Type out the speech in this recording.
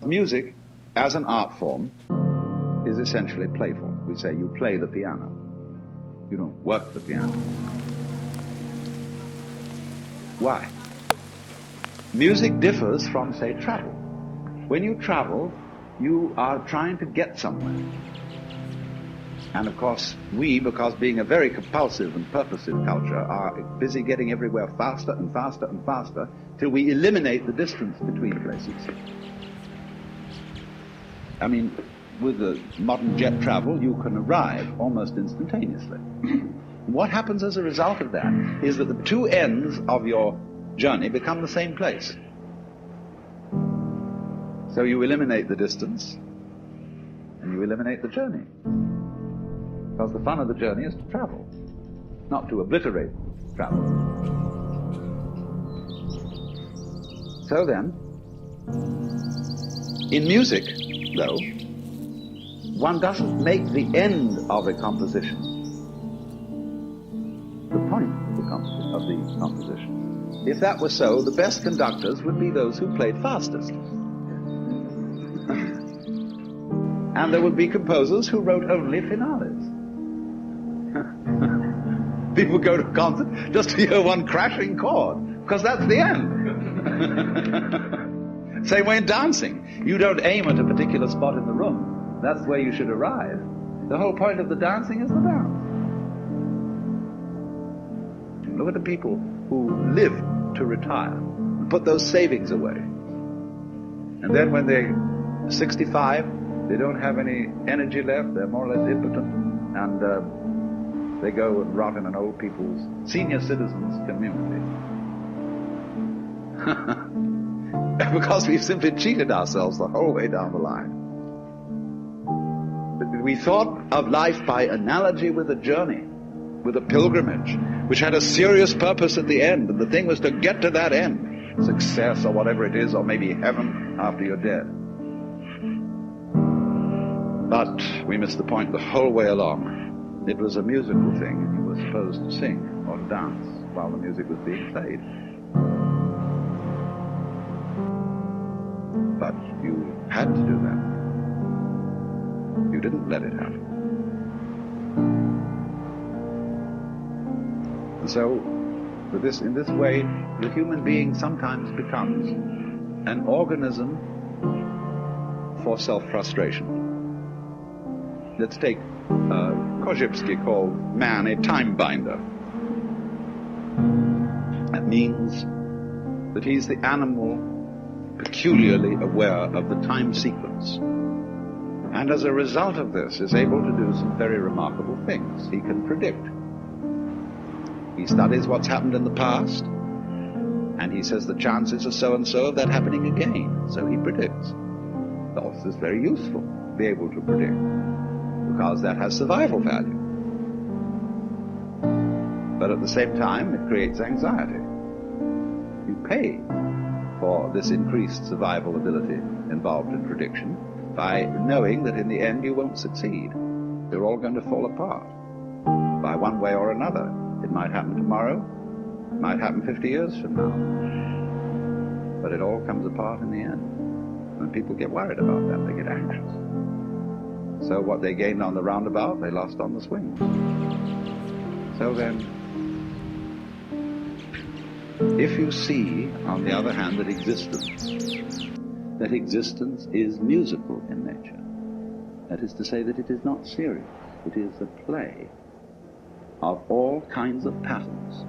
music, as an art form, is essentially playful. We say you play the piano. You don't work the piano. Why? Music differs from, say, travel. When you travel, you are trying to get somewhere. And of course, we, because being a very compulsive and purposive culture, are busy getting everywhere faster and faster and faster till we eliminate the distance between places. I mean, with the modern jet travel, you can arrive almost instantaneously. What happens as a result of that is that the two ends of your journey become the same place. So you eliminate the distance and you eliminate the journey. Because the fun of the journey is to travel, not to obliterate travel. So then, in music, though, one doesn't make the end of a composition the point of the composition. If that were so, the best conductors would be those who played fastest. And there would be composers who wrote only finales. People go to a concert just to hear one crashing chord, because that's the end. Same way in dancing. You don't aim at a particular spot in the room. That's where you should arrive. The whole point of the dancing is the dance. Look at the people who live to retire and put those savings away. And then when they're 65, they don't have any energy left, they're more or less impotent, and they go and rot in an old people's senior citizens community. Because we've simply cheated ourselves the whole way down the line. We thought of life by analogy with a journey, with a pilgrimage, which had a serious purpose at the end, and the thing was to get to that end, success or whatever it is, or maybe heaven after you're dead. But we missed the point the whole way along. It was a musical thing, and you were supposed to sing or to dance while the music was being played. But you had to do that. You didn't let it happen. And so, in this way, the human being sometimes becomes an organism for self-frustration. Let's take Korzybski called man a time binder. That means that he's the animal peculiarly aware of the time sequence. And as a result of this is able to do some very remarkable things. He can predict. He studies what's happened in the past, and he says the chances are so-and-so of that happening again. So he predicts. Thus, it's very useful to be able to predict, because that has survival value. But at the same time, it creates anxiety. You pay for this increased survival ability involved in prediction by knowing that in the end you won't succeed. They're all going to fall apart by one way or another. It might happen tomorrow, it might happen 50 years from now. But it all comes apart in the end. When people get worried about that, they get anxious. So what they gained on the roundabout, they lost on the swing. So then, if you see, on the other hand, that existence is musical in nature, that is to say that it is not serious, it is a play of all kinds of patterns,